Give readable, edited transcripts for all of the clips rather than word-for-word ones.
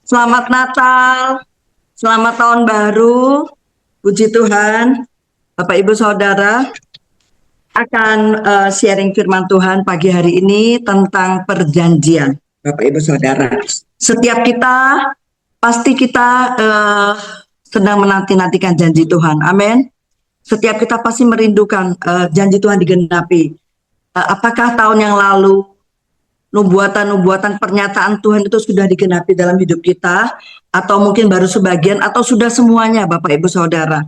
Selamat Natal, selamat tahun baru. Puji Tuhan, Bapak Ibu Saudara akan sharing firman Tuhan pagi hari ini tentang perjanjian. Bapak Ibu Saudara, setiap kita pasti kita sedang menanti-nantikan janji Tuhan. Amin. Setiap kita pasti merindukan janji Tuhan digenapi. Apakah tahun yang lalu nubuatan-nubuatan pernyataan Tuhan itu sudah digenapi dalam hidup kita, atau mungkin baru sebagian, atau sudah semuanya, Bapak Ibu Saudara?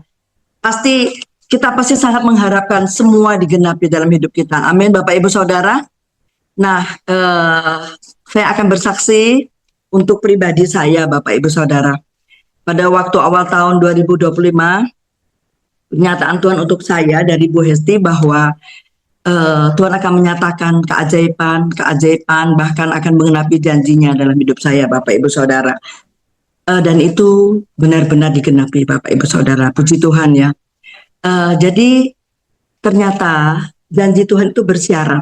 Kita pasti sangat mengharapkan semua digenapi dalam hidup kita. Amin, Bapak Ibu Saudara. Nah, saya akan bersaksi untuk pribadi saya, Bapak Ibu Saudara. Pada waktu awal tahun 2025, pernyataan Tuhan untuk saya dari Bu Hesti bahwa Tuhan akan menyatakan keajaiban, bahkan akan menggenapi janjinya dalam hidup saya, Bapak Ibu Saudara. Dan itu benar-benar digenapi, Bapak Ibu Saudara. Puji Tuhan ya. Jadi ternyata janji Tuhan itu bersyarat.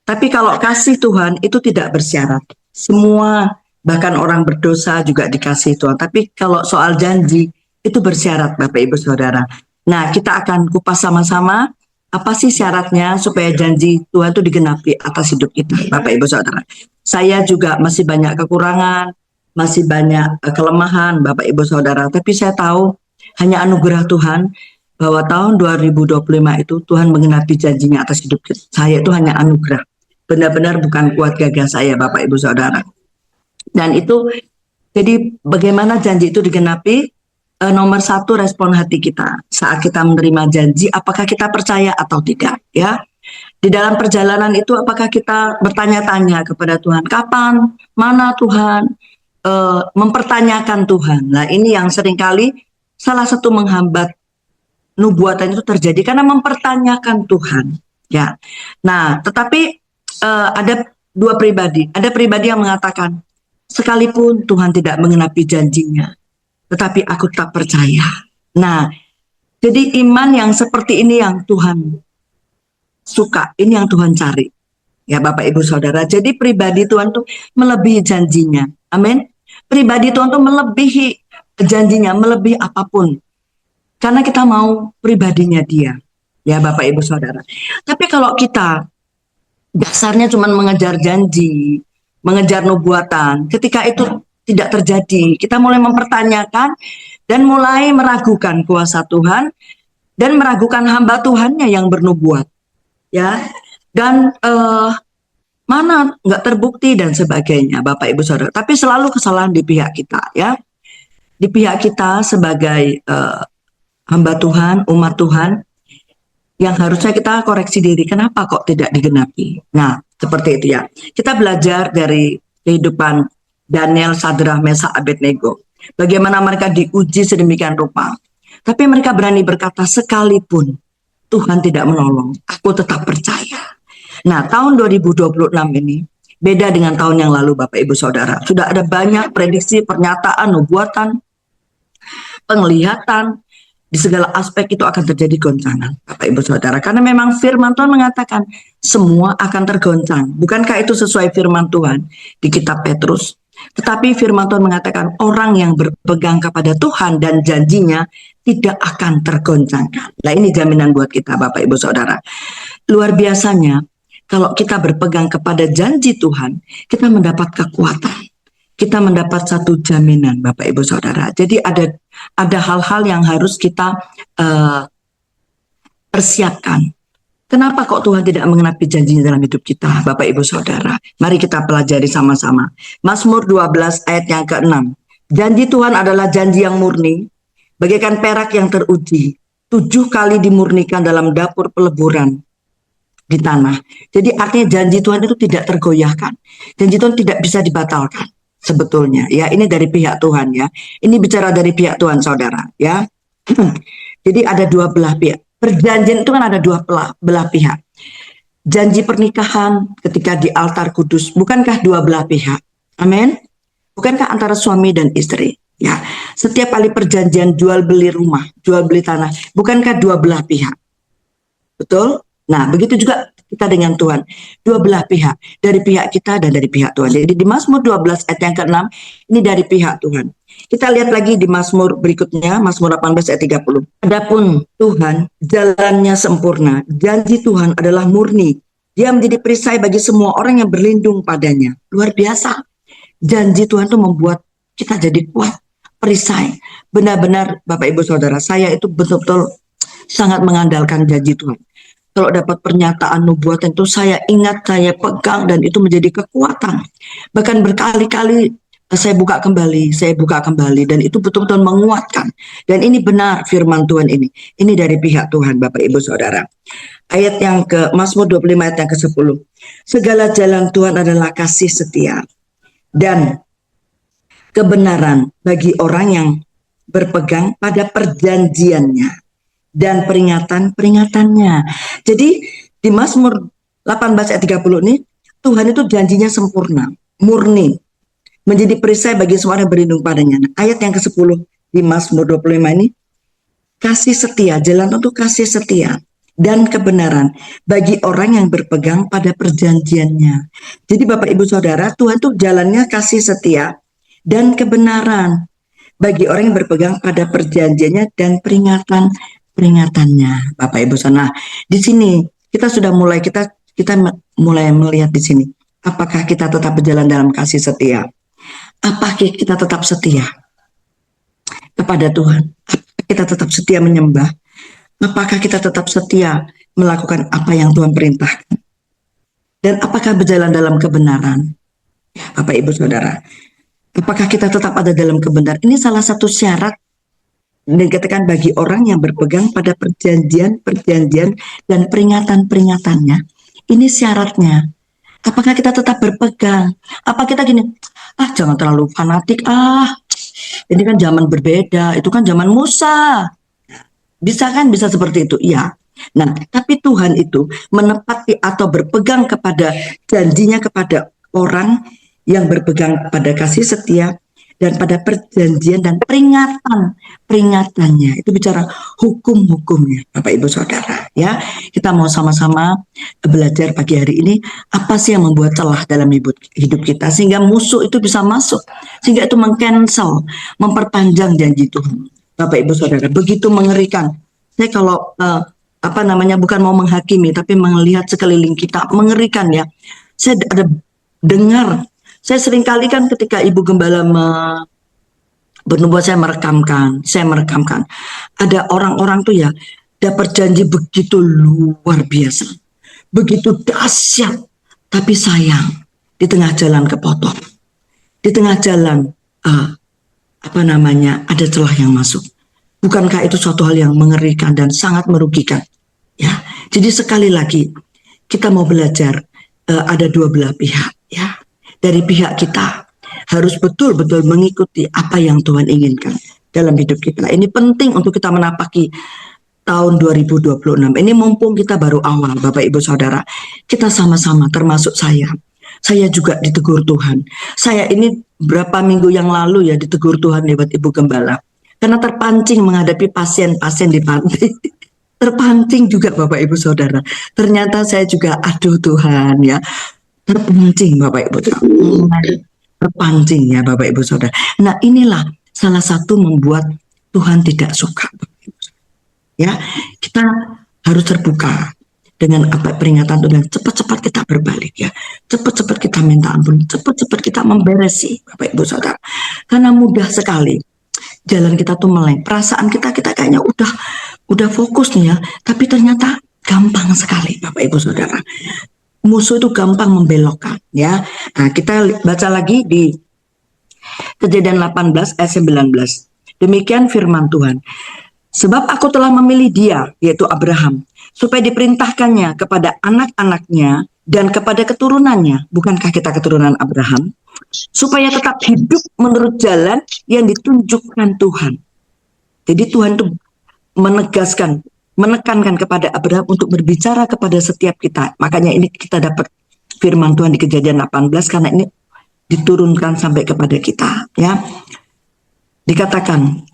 Tapi kalau kasih Tuhan itu tidak bersyarat. Semua, bahkan orang berdosa juga dikasih Tuhan. Tapi kalau soal janji itu bersyarat, Bapak Ibu Saudara. Nah, kita akan kupas sama-sama apa sih syaratnya supaya janji Tuhan itu digenapi atas hidup kita, Bapak Ibu Saudara. Saya juga masih banyak kekurangan, masih banyak kelemahan, Bapak Ibu Saudara. Tapi saya tahu hanya anugerah Tuhan bahwa tahun 2025 itu Tuhan menggenapi janjinya atas hidup saya. Itu hanya anugerah. Benar-benar bukan kuat gagah saya, Bapak Ibu Saudara. Dan itu, jadi bagaimana janji itu digenapi? Nomor satu, respon hati kita saat kita menerima janji, apakah kita percaya atau tidak ya. Di dalam perjalanan itu apakah kita bertanya-tanya kepada Tuhan, kapan, mana Tuhan, mempertanyakan Tuhan. Nah, ini yang seringkali salah satu menghambat nubuatan itu terjadi karena mempertanyakan Tuhan ya. Nah, tetapi ada dua pribadi. Ada pribadi yang mengatakan, sekalipun Tuhan tidak mengenapi janjinya, tetapi aku tak percaya. Nah, jadi iman yang seperti ini yang Tuhan suka, ini yang Tuhan cari. Ya Bapak Ibu Saudara, jadi pribadi Tuhan tuh melebihi janjinya. Amin. Pribadi Tuhan tuh melebihi janjinya, melebihi apapun. Karena kita mau pribadinya dia. Ya Bapak Ibu Saudara. Tapi kalau kita dasarnya cuma mengejar janji, mengejar nubuatan, ketika itu tidak terjadi, kita mulai mempertanyakan dan mulai meragukan kuasa Tuhan dan meragukan hamba Tuhannya yang bernubuat, ya. Dan mana nggak terbukti dan sebagainya, Bapak Ibu Saudara. Tapi selalu kesalahan di pihak kita, ya. Di pihak kita sebagai hamba Tuhan, umat Tuhan, yang harusnya kita koreksi diri. Kenapa kok tidak digenapi? Nah, seperti itu ya. Kita belajar dari kehidupan Daniel, Sadrah, Mesak, Abednego. Bagaimana mereka diuji sedemikian rupa. Tapi mereka berani berkata, sekalipun Tuhan tidak menolong, aku tetap percaya. Nah, tahun 2026 ini beda dengan tahun yang lalu, Bapak Ibu Saudara. Sudah ada banyak prediksi, pernyataan, nubuatan, penglihatan. Di segala aspek itu akan terjadi goncangan, Bapak Ibu Saudara. Karena memang firman Tuhan mengatakan semua akan tergoncang. Bukankah itu sesuai firman Tuhan di kitab Petrus? Tetapi firman Tuhan mengatakan orang yang berpegang kepada Tuhan dan janjinya tidak akan tergoncangkan. Nah, ini jaminan buat kita, Bapak Ibu Saudara. Luar biasanya kalau kita berpegang kepada janji Tuhan, kita mendapat kekuatan. Kita mendapat satu jaminan, Bapak Ibu Saudara. Jadi ada hal-hal yang harus kita persiapkan. Kenapa kok Tuhan tidak mengenapi janjinya dalam hidup kita, Bapak Ibu Saudara? Mari kita pelajari sama-sama. Mazmur 12 ayat yang ke-6. Janji Tuhan adalah janji yang murni, bagaikan perak yang teruji, 7 kali dimurnikan dalam dapur peleburan di tanah. Jadi artinya janji Tuhan itu tidak tergoyahkan. Janji Tuhan tidak bisa dibatalkan. Sebetulnya ya, ini dari pihak Tuhan ya. Ini bicara dari pihak Tuhan, saudara ya. Jadi ada dua belah pihak. Perjanjian itu kan ada dua belah pihak. Janji pernikahan ketika di altar kudus, bukankah dua belah pihak? Amin. Bukankah antara suami dan istri? Ya. Setiap kali perjanjian jual beli rumah, jual beli tanah, bukankah dua belah pihak? Betul? Nah, begitu juga kita dengan Tuhan. Dua belah pihak, dari pihak kita dan dari pihak Tuhan. Jadi di Mazmur 12 ayat yang ke-6, ini dari pihak Tuhan. Kita lihat lagi di Mazmur berikutnya, Mazmur 18 ayat 30. Adapun Tuhan, jalannya sempurna, janji Tuhan adalah murni. Dia menjadi perisai bagi semua orang yang berlindung padanya. Luar biasa. Janji Tuhan itu membuat kita jadi kuat, perisai. Benar-benar Bapak Ibu Saudara, saya itu betul-betul sangat mengandalkan janji Tuhan. Kalau dapat pernyataan nubuatan itu saya ingat, saya pegang, dan itu menjadi kekuatan. Bahkan berkali-kali saya buka kembali, dan itu betul-betul menguatkan. Dan ini benar firman Tuhan ini. Ini dari pihak Tuhan, Bapak Ibu Saudara. Ayat yang ke Mazmur 25 ayat yang ke-10. Segala jalan Tuhan adalah kasih setia dan kebenaran bagi orang yang berpegang pada perjanjiannya dan peringatan-peringatannya. Jadi di Mazmur 18 ayat 30 ini, Tuhan itu janjinya sempurna, murni, menjadi perisai bagi semua yang berlindung padanya. Nah, ayat yang ke-10 di Mazmur 25 ini, kasih setia, jalan untuk kasih setia dan kebenaran bagi orang yang berpegang pada perjanjiannya. Jadi Bapak Ibu Saudara, Tuhan tuh jalannya kasih setia dan kebenaran bagi orang yang berpegang pada perjanjiannya dan peringatannya. Bapak Ibu Saudara, di sini kita sudah mulai melihat di sini. Apakah kita tetap berjalan dalam kasih setia? Apakah kita tetap setia kepada Tuhan? Apakah kita tetap setia menyembah? Apakah kita tetap setia melakukan apa yang Tuhan perintahkan? Dan apakah berjalan dalam kebenaran? Bapak Ibu Saudara, apakah kita tetap ada dalam kebenaran? Ini salah satu syarat dikatakan bagi orang yang berpegang pada perjanjian dan peringatan-peringatannya. Ini syaratnya. Apakah kita tetap berpegang? Apa kita gini, jangan terlalu fanatik, ini kan zaman berbeda, itu kan zaman Musa. Bisa kan, bisa seperti itu, iya. Nah, tapi Tuhan itu menepati atau berpegang kepada janjinya kepada orang yang berpegang pada kasih setia dan pada perjanjian dan peringatannya. Itu bicara hukum-hukumnya, Bapak Ibu Saudara. Ya, kita mau sama-sama belajar pagi hari ini apa sih yang membuat celah dalam hidup kita sehingga musuh itu bisa masuk, sehingga itu mengcancel, memperpanjang janji Tuhan. Bapak Ibu Saudara, begitu mengerikan. Saya kalau bukan mau menghakimi, tapi melihat sekeliling kita mengerikan ya. Saya ada dengar. Saya seringkali kan ketika Ibu Gembala bernubuat, saya merekamkan. Ada orang-orang tuh ya dapat janji begitu luar biasa, begitu dahsyat, tapi sayang di tengah jalan kepotong, di tengah jalan ada celah yang masuk. Bukankah itu suatu hal yang mengerikan dan sangat merugikan? Ya, jadi sekali lagi kita mau belajar ada dua belah pihak. Ya, dari pihak kita harus betul-betul mengikuti apa yang Tuhan inginkan dalam hidup kita. Ini penting untuk kita menapaki tahun 2026. Ini mumpung kita baru awal, Bapak Ibu Saudara. Kita sama-sama, termasuk saya. Saya juga ditegur Tuhan. Saya ini berapa minggu yang lalu ya ditegur Tuhan lewat Ibu Gembala. Karena terpancing menghadapi pasien-pasien di panti. Terpancing juga Bapak Ibu Saudara. Ternyata saya juga, aduh Tuhan ya. Terpancing Bapak Ibu Saudara. Terpancing ya Bapak Ibu Saudara. Nah inilah salah satu membuat Tuhan tidak suka. Ya, kita harus terbuka dengan apa peringatan Tuhan. Cepat-cepat kita berbalik ya. Cepat-cepat kita minta ampun. Cepat-cepat kita memberesi Bapak Ibu Saudara. Karena mudah sekali jalan kita tuh meleng. Perasaan kita kayaknya udah fokus nih ya. Tapi ternyata gampang sekali Bapak Ibu Saudara. Musuh itu gampang membelokkan ya. Nah, kita baca lagi di Kejadian 18 ayat 19. Demikian firman Tuhan. Sebab aku telah memilih dia, yaitu Abraham, supaya diperintahkannya kepada anak-anaknya dan kepada keturunannya. Bukankah kita keturunan Abraham? Supaya tetap hidup menurut jalan yang ditunjukkan Tuhan. Jadi Tuhan itu menekankan kepada Abraham untuk berbicara kepada setiap kita. Makanya ini kita dapat firman Tuhan di Kejadian 18 karena ini diturunkan sampai kepada kita. Ya, dikatakan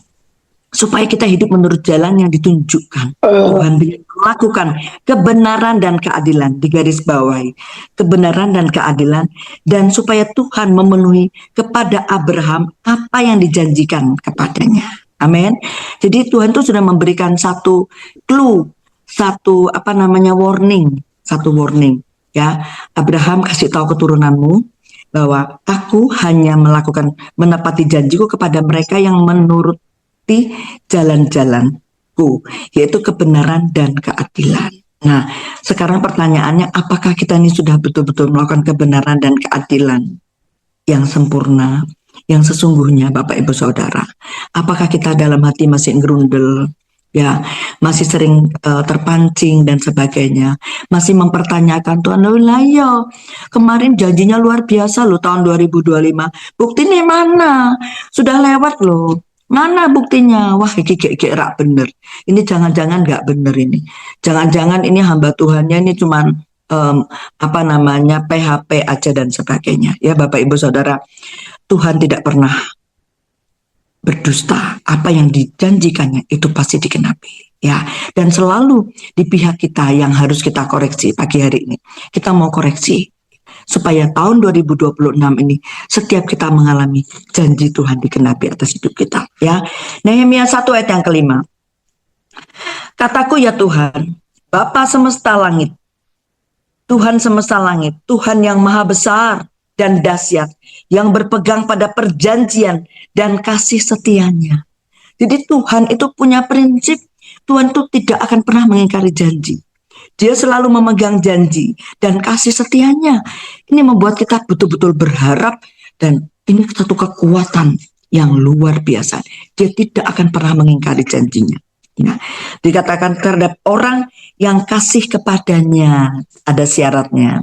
supaya kita hidup menurut jalan yang ditunjukkan. Tuhan bilang lakukan kebenaran dan keadilan, di garis bawahi kebenaran dan keadilan, dan supaya Tuhan memenuhi kepada Abraham apa yang dijanjikan kepadanya. Amin. Jadi Tuhan itu sudah memberikan satu clue, satu warning, ya. Abraham, kasih tahu keturunanmu bahwa aku hanya menepati janjiku kepada mereka yang menuruti jalan-jalanku, yaitu kebenaran dan keadilan. Nah, sekarang pertanyaannya, apakah kita ini sudah betul-betul melakukan kebenaran dan keadilan yang sempurna, yang sesungguhnya, Bapak Ibu Saudara? Apakah kita dalam hati masih ngerundel, ya, masih sering terpancing dan sebagainya, masih mempertanyakan Tuhan, lah ya, kemarin janjinya luar biasa loh tahun 2025, buktinya mana? Sudah lewat loh. Mana buktinya? Wah, iki rak bener. Ini jangan-jangan nggak bener ini. Jangan-jangan ini hamba Tuhannya ini cuman PHP aja dan sebagainya. Ya, Bapak Ibu Saudara, Tuhan tidak pernah berdusta. Apa yang dijanjikannya itu pasti dikenapi. Ya, dan selalu di pihak kita yang harus kita koreksi pagi hari ini. Kita mau koreksi supaya tahun 2026 ini setiap kita mengalami janji Tuhan dikenapi atas hidup kita, ya. Nehemia 1 ayat yang kelima. Kataku, ya Tuhan, Bapa semesta langit, Tuhan semesta langit, Tuhan yang maha besar dan dahsyat, yang berpegang pada perjanjian dan kasih setianya. Jadi Tuhan itu punya prinsip, Tuhan itu tidak akan pernah mengingkari janji. Dia selalu memegang janji dan kasih setianya. Ini membuat kita betul-betul berharap, dan ini satu kekuatan yang luar biasa. Dia tidak akan pernah mengingkari janjinya. Ya, dikatakan terhadap orang yang kasih kepadanya, ada syaratnya.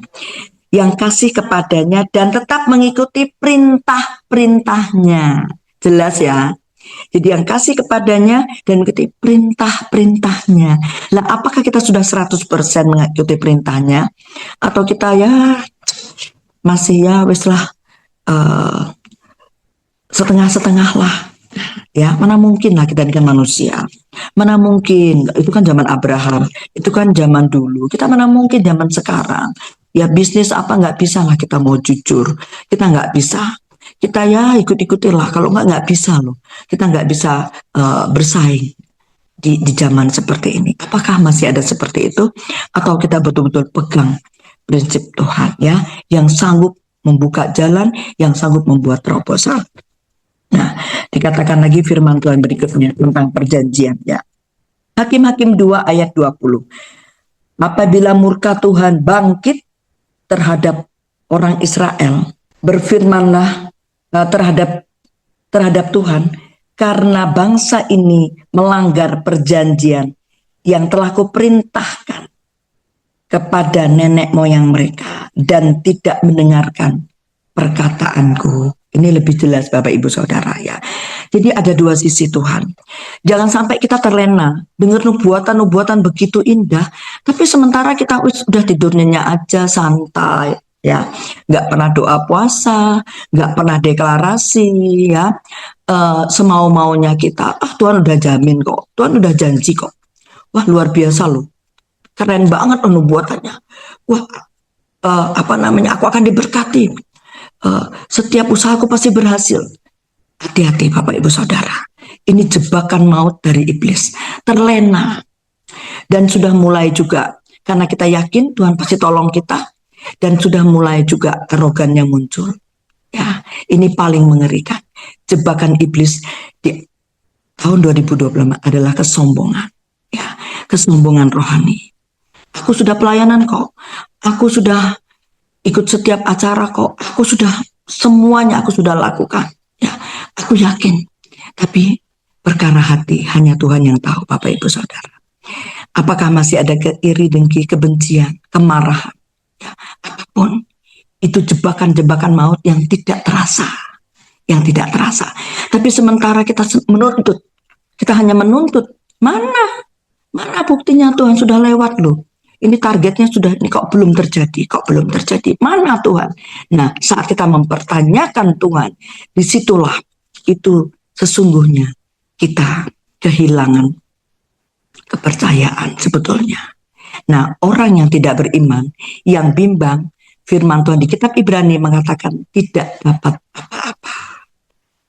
Yang kasih kepadanya dan tetap mengikuti perintah-perintahnya. Jelas ya. Jadi yang kasih kepadanya dan mengikuti perintah-perintahnya. Lah, apakah kita sudah 100% mengikuti perintahnya? Atau kita ya masih ya weslah setengah-setengah lah. Ya, mana mungkin lah kita ini kan manusia. Mana mungkin, itu kan zaman Abraham, itu kan zaman dulu. Kita mana mungkin zaman sekarang. Ya bisnis apa nggak bisa lah kita mau jujur. Kita nggak bisa. Kita ya ikut-ikutin lah, kalau nggak bisa loh. Kita nggak bisa bersaing di zaman seperti ini. Apakah masih ada seperti itu? Atau kita betul-betul pegang prinsip Tuhan, ya, yang sanggup membuka jalan, yang sanggup membuat terobosan. Nah, dikatakan lagi firman Tuhan berikutnya tentang perjanjian, ya. Hakim-Hakim 2 ayat 20. Apabila murka Tuhan bangkit terhadap orang Israel, berfirmanlah terhadap Tuhan, karena bangsa ini melanggar perjanjian yang telah kuperintahkan kepada nenek moyang mereka dan tidak mendengarkan perkataanku. Ini lebih jelas Bapak Ibu Saudara, ya. Jadi ada dua sisi Tuhan. Jangan sampai kita terlena dengar nubuatan begitu indah, tapi sementara kita udah tidur nyenyak aja, santai, ya, nggak pernah doa puasa, nggak pernah deklarasi, ya, semau-maunya kita. Tuhan udah jamin kok, Tuhan udah janji kok. Wah, luar biasa loh, keren banget nubuatannya. Wah, aku akan diberkati. Setiap usahaku pasti berhasil. Hati-hati Bapak Ibu Saudara, ini jebakan maut dari iblis. Terlena, dan sudah mulai juga karena kita yakin Tuhan pasti tolong kita, dan sudah mulai juga arogannya muncul. Ya, ini paling mengerikan. Jebakan iblis di tahun 2025 adalah kesombongan. Ya, kesombongan rohani. Aku sudah pelayanan kok. Aku sudah ikut setiap acara kok. Aku sudah semuanya aku sudah lakukan. Ya, aku yakin. Tapi perkara hati hanya Tuhan yang tahu, Bapak Ibu Saudara. Apakah masih ada iri, dengki, kebencian, kemarahan? Ya, apapun itu jebakan-jebakan maut yang tidak terasa, tapi sementara kita menuntut, kita hanya menuntut, mana buktinya Tuhan sudah lewat loh, ini targetnya sudah, ini kok belum terjadi, mana Tuhan? Nah, saat kita mempertanyakan Tuhan, disitulah itu sesungguhnya kita kehilangan kepercayaan sebetulnya. Nah, orang yang tidak beriman, yang bimbang, firman Tuhan di kitab Ibrani mengatakan tidak dapat apa-apa.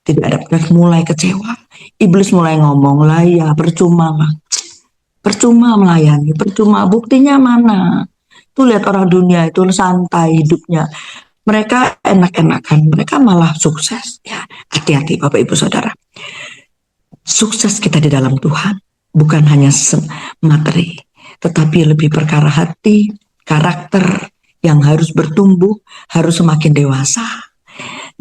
Tidak dapat, mulai kecewa. Iblis mulai ngomong lah, ya percuma lah. Percuma melayani, percuma. Buktinya mana? Tuh lihat orang dunia itu santai hidupnya. Mereka enak-enakan, mereka malah sukses. Ya, hati-hati Bapak Ibu Saudara. Sukses kita di dalam Tuhan bukan hanya materi, tetapi lebih perkara hati, karakter yang harus bertumbuh, harus semakin dewasa.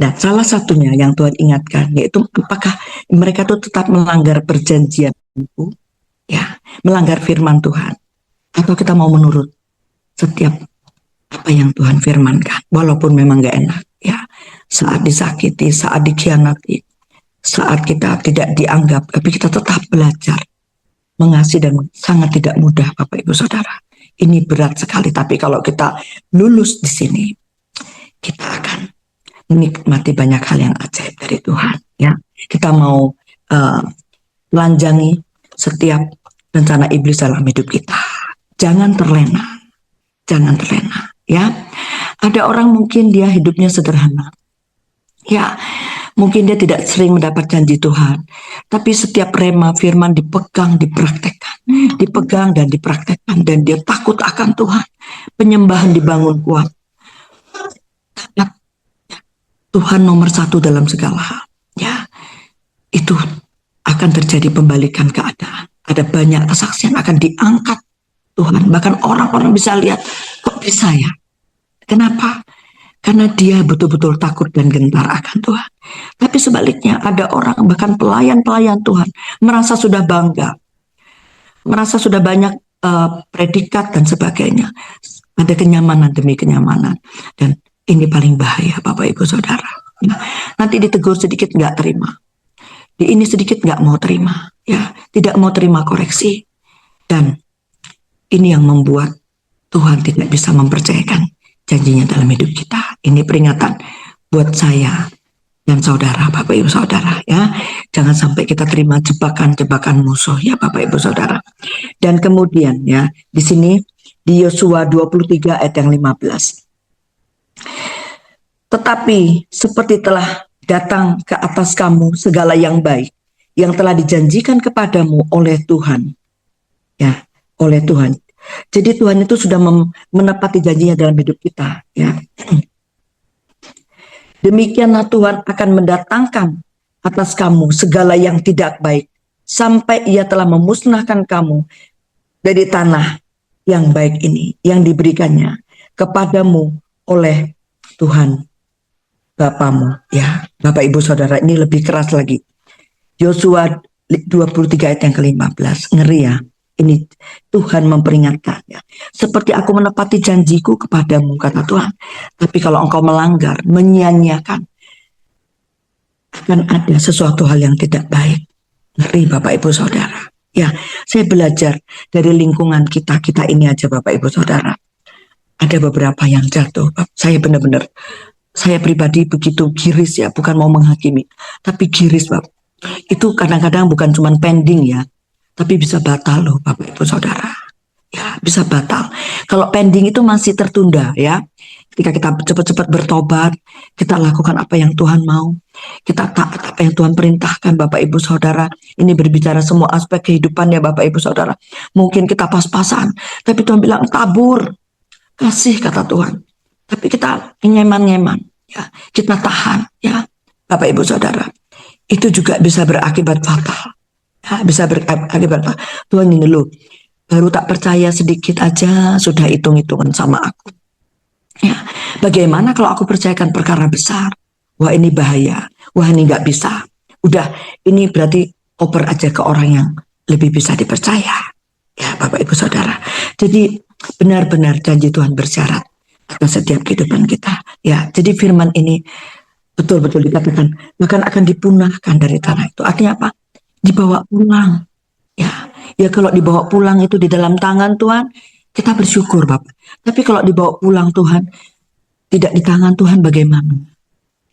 Dan salah satunya yang Tuhan ingatkan yaitu apakah mereka itu tetap melanggar perjanjian itu, ya, melanggar firman Tuhan, atau kita mau menurut setiap apa yang Tuhan firmankan, walaupun memang gak enak, ya, saat disakiti, saat dikhianati, saat kita tidak dianggap, tapi kita tetap belajar mengasihi dan sangat tidak mudah, Bapak Ibu Saudara. Ini berat sekali, tapi kalau kita lulus di sini, kita akan menikmati banyak hal yang ajaib dari Tuhan. Ya, kita mau lanjangi setiap rencana iblis dalam hidup kita. Jangan terlena, jangan terlena. Ya, ada orang mungkin dia hidupnya sederhana. Ya, mungkin dia tidak sering mendapat janji Tuhan, tapi setiap rema firman dipegang, dipraktekkan, dipegang dan dipraktekkan, dan dia takut akan Tuhan. Penyembahan dibangun kuat. Tuhan nomor satu dalam segala hal. Ya, itu akan terjadi pembalikan keadaan. Ada banyak kesaksian akan diangkat Tuhan. Bahkan orang-orang bisa lihat, kok bisa ya? Kenapa? Karena dia betul-betul takut dan gentar akan Tuhan. Tapi sebaliknya ada orang, bahkan pelayan-pelayan Tuhan, merasa sudah bangga, merasa sudah banyak predikat dan sebagainya. Ada kenyamanan demi kenyamanan. Dan ini paling bahaya Bapak Ibu Saudara. Nanti ditegur sedikit nggak terima. Di ini sedikit nggak mau terima. Ya, tidak mau terima koreksi. Dan ini yang membuat Tuhan tidak bisa mempercayakan janjinya dalam hidup kita. Ini peringatan buat saya dan saudara, Bapak Ibu Saudara, ya. Jangan sampai kita terima jebakan-jebakan musuh, ya Bapak Ibu Saudara. Dan kemudian ya, di sini di Yosua 23 ayat yang 15. Tetapi seperti telah datang ke atas kamu segala yang baik yang telah dijanjikan kepadamu oleh Tuhan. Ya, oleh Tuhan. Jadi Tuhan itu sudah menepati janjinya dalam hidup kita, ya. Demikianlah Tuhan akan mendatangkan atas kamu segala yang tidak baik sampai ia telah memusnahkan kamu dari tanah yang baik ini yang diberikannya kepadamu oleh Tuhan Bapamu. Ya, Bapak Ibu Saudara, ini lebih keras lagi. Yosua 23 ayat yang ke-15, ngeri ya. Ini Tuhan memperingatkan, ya. Seperti aku menepati janjiku kepadamu, kata Tuhan. Tapi kalau engkau melanggar, menyia-nyiakan, akan ada sesuatu hal yang tidak baik. Ngeri Bapak Ibu Saudara. Ya, saya belajar dari lingkungan kita ini aja Bapak Ibu Saudara. Ada beberapa yang jatuh. Saya benar-benar, saya pribadi begitu giris ya, bukan mau menghakimi, tapi giris Bapak. Itu kadang-kadang bukan cuma pending ya, tapi bisa batal loh Bapak Ibu Saudara. Ya, bisa batal. Kalau pending itu masih tertunda ya. Ketika kita cepat-cepat bertobat, kita lakukan apa yang Tuhan mau, kita taat apa yang Tuhan perintahkan Bapak Ibu Saudara. Ini berbicara semua aspek kehidupan ya Bapak Ibu Saudara. Mungkin kita pas-pasan, tapi Tuhan bilang tabur, kasih kata Tuhan. Tapi kita nyeman-nyeman, ya, kita tahan ya Bapak Ibu Saudara. Itu juga bisa berakibat fatal. Ya, bisa berakibat fatal. Tuhan ini loh, baru tak percaya sedikit aja sudah hitung-hitungan sama aku. Ya, bagaimana kalau aku percayakan perkara besar? Wah ini bahaya, wah ini nggak bisa. Udah, ini berarti oper aja ke orang yang lebih bisa dipercaya. Ya Bapak Ibu Saudara. Jadi benar-benar janji Tuhan bersyarat atas setiap kehidupan kita. Ya, jadi firman ini betul-betul dikatakan bahkan akan dipunahkan dari tanah itu. Artinya apa? Dibawa pulang. Ya kalau dibawa pulang itu di dalam tangan Tuhan, kita bersyukur Bapak. Tapi kalau dibawa pulang Tuhan, tidak di tangan Tuhan bagaimana?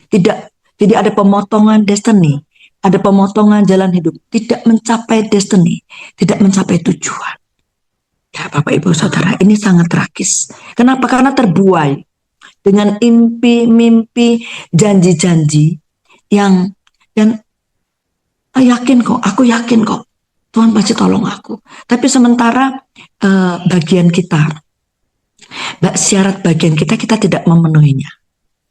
Tidak ada pemotongan destiny, ada pemotongan jalan hidup, tidak mencapai destiny, tidak mencapai tujuan. Ya Bapak Ibu Saudara, ini sangat tragis. Kenapa? Karena terbuai dengan mimpi, janji-janji yang dan aku yakin kok Tuhan pasti tolong aku. Tapi sementara bagian kita, syarat bagian kita tidak memenuhinya.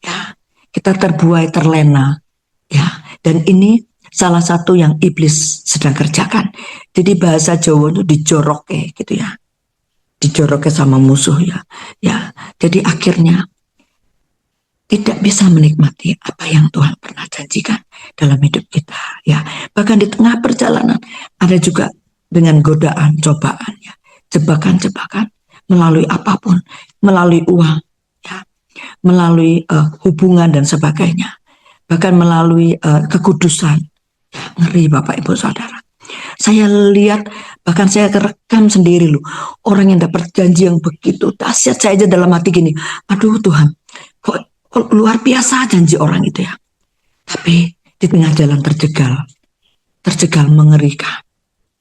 Ya, kita terbuai, terlena. Ya, dan ini salah satu yang iblis sedang kerjakan. Jadi bahasa Jawa itu dijoroke gitu ya. Dijoroke sama musuh ya. Ya, jadi akhirnya tidak bisa menikmati apa yang Tuhan pernah janjikan dalam hidup kita ya. Bahkan di tengah perjalanan ada juga dengan godaan, cobaan ya, jebakan-jebakan melalui apapun, melalui uang ya, melalui hubungan dan sebagainya, bahkan melalui kekudusan ya, ngeri Bapak Ibu Saudara. Saya lihat, bahkan saya rekam sendiri loh, orang yang dapat janji yang begitu dahsyat. Saya aja dalam hati gini, aduh Tuhan, kok luar biasa janji orang itu ya. Tapi di tengah jalan terjegal mengerikan.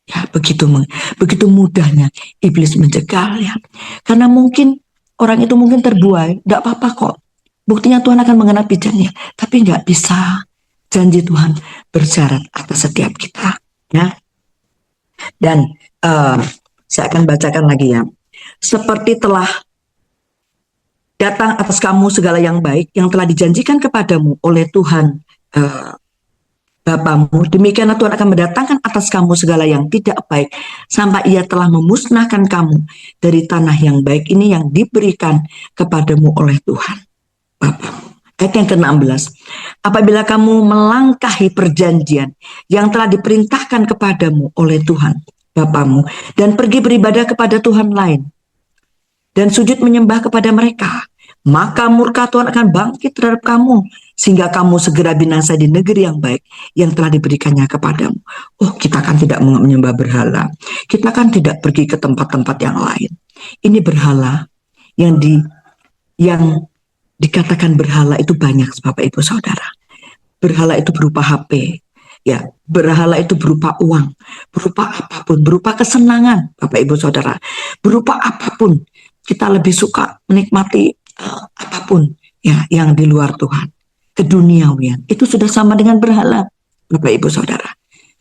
Ya, begitu mudahnya iblis menjegal ya. Karena mungkin orang itu mungkin terbuai, tidak apa-apa kok. Buktinya Tuhan akan menggenapi janjinya, tapi nggak bisa. Janji Tuhan bersyarat atas setiap kita ya. Dan saya akan bacakan lagi ya. Seperti telah datang atas kamu segala yang baik yang telah dijanjikan kepadamu oleh Tuhan Bapamu, demikianlah Tuhan akan mendatangkan atas kamu segala yang tidak baik sampai ia telah memusnahkan kamu dari tanah yang baik ini yang diberikan kepadamu oleh Tuhan Bapamu. Ayat yang ke-16, apabila kamu melangkahi perjanjian yang telah diperintahkan kepadamu oleh Tuhan Bapamu dan pergi beribadah kepada Tuhan lain dan sujud menyembah kepada mereka, maka murka Tuhan akan bangkit terhadap kamu sehingga kamu segera binasa di negeri yang baik yang telah diberikannya kepadamu. Oh, kita kan tidak menyembah berhala, kita kan tidak pergi ke tempat-tempat yang lain. Ini berhala yang dikatakan berhala itu banyak Bapak Ibu Saudara. Berhala itu berupa HP, ya, berhala itu berupa uang, berupa apapun, berupa kesenangan Bapak Ibu Saudara, berupa apapun. Kita lebih suka menikmati apapun ya yang di luar Tuhan, keduniawian. Itu sudah sama dengan berhala Bapak Ibu Saudara.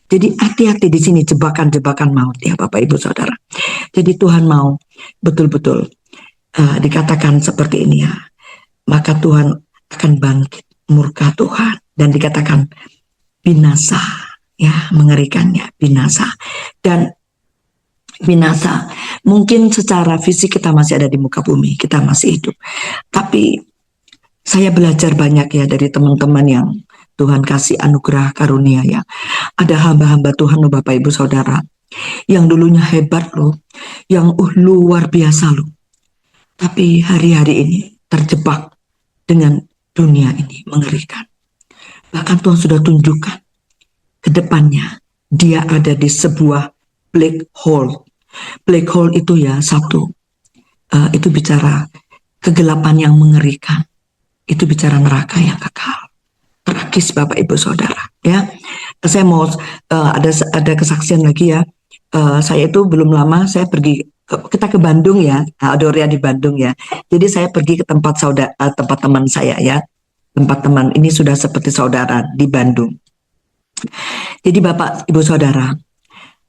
Jadi hati-hati di sini jebakan-jebakan maut ya Bapak Ibu Saudara. Jadi Tuhan mau betul-betul dikatakan seperti ini ya. Maka Tuhan akan bangkit, murka Tuhan, dan dikatakan binasa ya, mengerikannya binasa. Dan binasa mungkin secara fisik kita masih ada di muka bumi, kita masih hidup, tapi saya belajar banyak ya dari teman-teman yang Tuhan kasih anugerah karunia ya. Ada hamba-hamba Tuhan loh Bapak Ibu Saudara yang dulunya hebat loh, yang luar biasa loh, tapi hari-hari ini terjebak dengan dunia ini, mengerikan. Bahkan Tuhan sudah tunjukkan ke depannya dia ada di sebuah black hole. Black hole itu ya satu, itu bicara kegelapan yang mengerikan, itu bicara neraka yang kekal. Tragis Bapak Ibu Saudara ya. Saya mau ada kesaksian lagi ya. Saya itu belum lama saya pergi kita ke Bandung ya, Adorea di Bandung ya. Jadi saya pergi ke tempat tempat teman saya ya. Tempat teman ini sudah seperti saudara di Bandung. Jadi Bapak Ibu Saudara,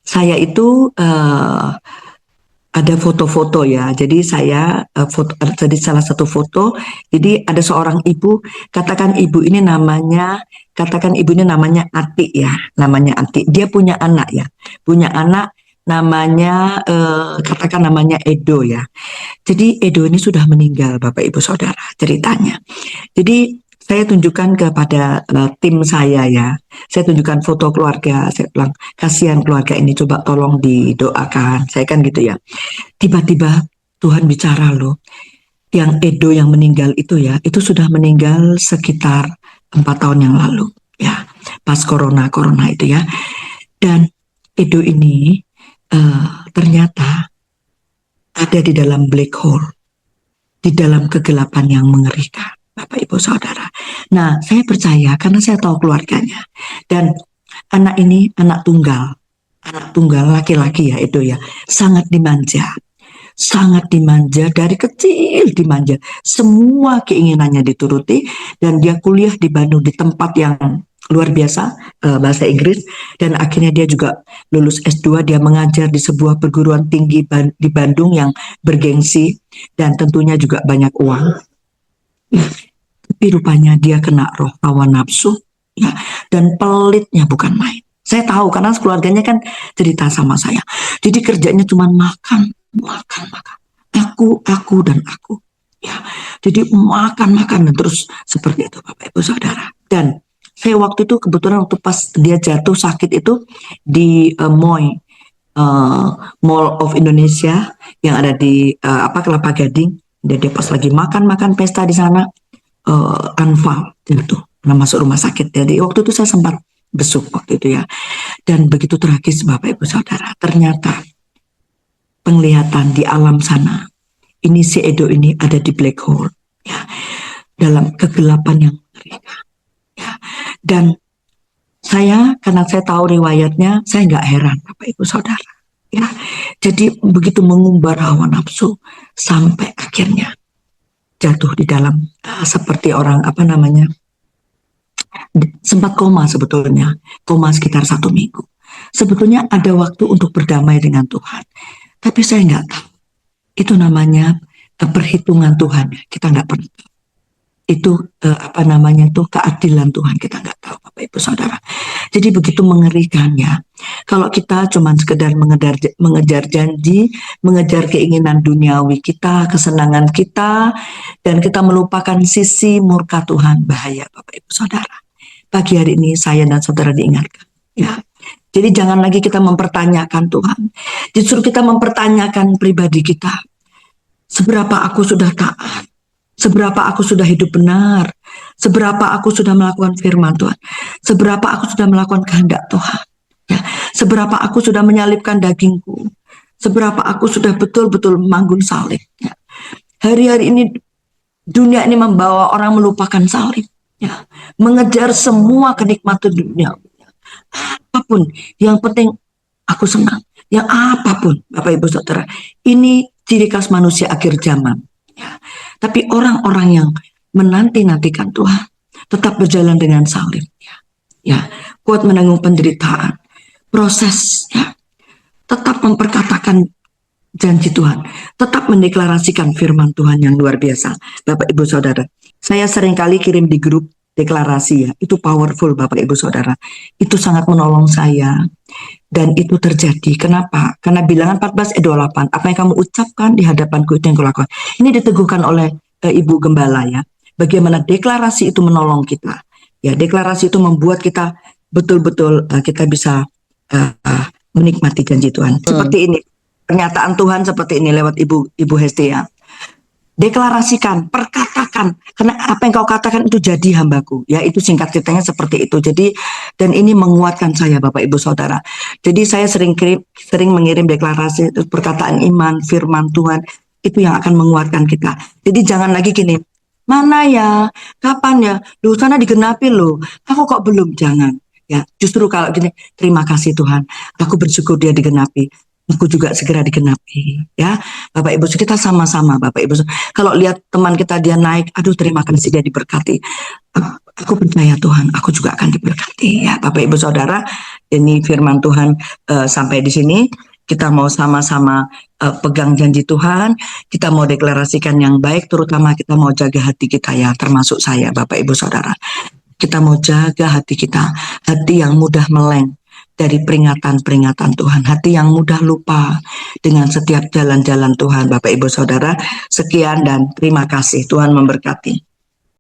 saya itu ada foto-foto ya. Jadi saya jadi salah satu foto. Jadi ada seorang ibu, katakan ibu ini namanya Ati ya, namanya Ati. Dia punya anak ya, punya anak namanya katakan namanya Edo ya. Jadi Edo ini sudah meninggal Bapak Ibu Saudara ceritanya. Jadi saya tunjukkan kepada tim saya ya. Saya tunjukkan foto keluarga. Saya bilang kasihan keluarga ini, coba tolong didoakan. Saya kan gitu ya. Tiba-tiba Tuhan bicara loh. Yang Edo yang meninggal itu ya, itu sudah meninggal sekitar 4 tahun yang lalu ya. Pas corona itu ya. Dan Edo ini ternyata ada di dalam black hole, di dalam kegelapan yang mengerikan Bapak Ibu Saudara. Nah, saya percaya karena saya tahu keluarganya. Dan Anak ini anak tunggal laki-laki ya itu ya, sangat dimanja dari kecil dimanja, semua keinginannya dituruti dan dia kuliah di Bandung di tempat yang luar biasa, bahasa Inggris, dan akhirnya dia juga lulus S2. Dia mengajar di sebuah perguruan tinggi di Bandung yang bergengsi dan tentunya juga banyak uang. Tapi rupanya dia kena roh hawa nafsu ya, dan pelitnya bukan main. Saya tahu karena keluarganya kan cerita sama saya. Jadi kerjanya cuma makan, makan, makan. Aku dan aku. Ya, jadi makan dan terus seperti itu Bapak Ibu Saudara. Dan saya waktu itu kebetulan waktu pas dia jatuh sakit itu di MOI, Mall of Indonesia yang ada di Kelapa Gading. Dia pas lagi makan pesta di sana, anfal jatuh, masuk rumah sakit. Jadi waktu itu saya sempat besuk waktu itu ya. Dan begitu tragis Bapak Ibu Saudara. Ternyata penglihatan di alam sana, ini si Edo ini ada di black hole ya, dalam kegelapan yang mengerikan ya. Dan saya karena saya tahu riwayatnya, saya nggak heran Bapak Ibu Saudara ya. Jadi begitu mengumbar hawa nafsu sampai akhirnya jatuh di dalam seperti orang sempat koma, sebetulnya koma sekitar 1 minggu. Sebetulnya ada waktu untuk berdamai dengan Tuhan, tapi saya nggak tahu. Itu namanya perhitungan Tuhan. Kita nggak pernah tahu. Itu keadilan Tuhan, kita nggak tahu Bapak Ibu Saudara. Jadi begitu mengerikannya. Kalau kita cuma sekedar mengejar janji, mengejar keinginan duniawi kita, kesenangan kita, dan kita melupakan sisi murka Tuhan, bahaya Bapak Ibu Saudara. Pagi hari ini saya dan saudara diingatkan ya. Jadi jangan lagi kita mempertanyakan Tuhan. Justru kita mempertanyakan pribadi kita. Seberapa aku sudah taat? Seberapa aku sudah hidup benar? Seberapa aku sudah melakukan firman Tuhan? Seberapa aku sudah melakukan kehendak Tuhan? Ya, seberapa aku sudah menyalibkan dagingku? Seberapa aku sudah betul-betul memanggung salib? Ya. Hari-hari ini dunia ini membawa orang melupakan salib. Ya, mengejar semua kenikmatan dunia. Apapun, yang penting aku senang. Yang apapun, Bapak Ibu Saudara, ini ciri khas manusia akhir zaman. Ya. Tapi orang-orang yang menanti-nantikan Tuhan tetap berjalan dengan salib. Ya, kuat menanggung penderitaan, proses. Ya, tetap memperkatakan janji Tuhan, tetap mendeklarasikan firman Tuhan yang luar biasa. Bapak Ibu Saudara, saya seringkali kirim di grup deklarasi ya, itu powerful Bapak Ibu Saudara. Itu sangat menolong saya. Dan itu terjadi. Kenapa? Karena bilangan 14 ayat 28, apa yang kamu ucapkan di hadapanku itu yang kulakukan. Ini diteguhkan oleh Ibu Gembala ya. Bagaimana deklarasi itu menolong kita. Ya, deklarasi itu membuat kita betul-betul kita bisa menikmati janji Tuhan. Seperti ini. Pernyataan Tuhan seperti ini lewat Ibu Hesti ya. Deklarasikan, perkatakan, karena apa yang kau katakan itu jadi hambaku. Ya, itu singkat ceritanya seperti itu. Jadi, dan ini menguatkan saya Bapak Ibu Saudara. Jadi saya sering mengirim deklarasi, perkataan iman, firman Tuhan, itu yang akan menguatkan kita. Jadi jangan lagi gini, mana ya, kapan ya, lu sana digenapi loh, aku kok belum, jangan. Ya, justru kalau gini, terima kasih Tuhan, aku bersyukur dia digenapi. Aku juga segera digenapi ya Bapak Ibu. Kita sama-sama Bapak Ibu. Kalau lihat teman kita dia naik, aduh terima kasih dia diberkati. Aku percaya Tuhan, aku juga akan diberkati ya Bapak Ibu Saudara. Ini firman Tuhan sampai di sini. Kita mau sama-sama pegang janji Tuhan. Kita mau deklarasikan yang baik, terutama kita mau jaga hati kita ya, termasuk saya Bapak Ibu Saudara. Kita mau jaga hati kita, hati yang mudah meleng dari peringatan-peringatan Tuhan, hati yang mudah lupa dengan setiap jalan-jalan Tuhan. Bapak Ibu Saudara, sekian dan terima kasih. Tuhan memberkati.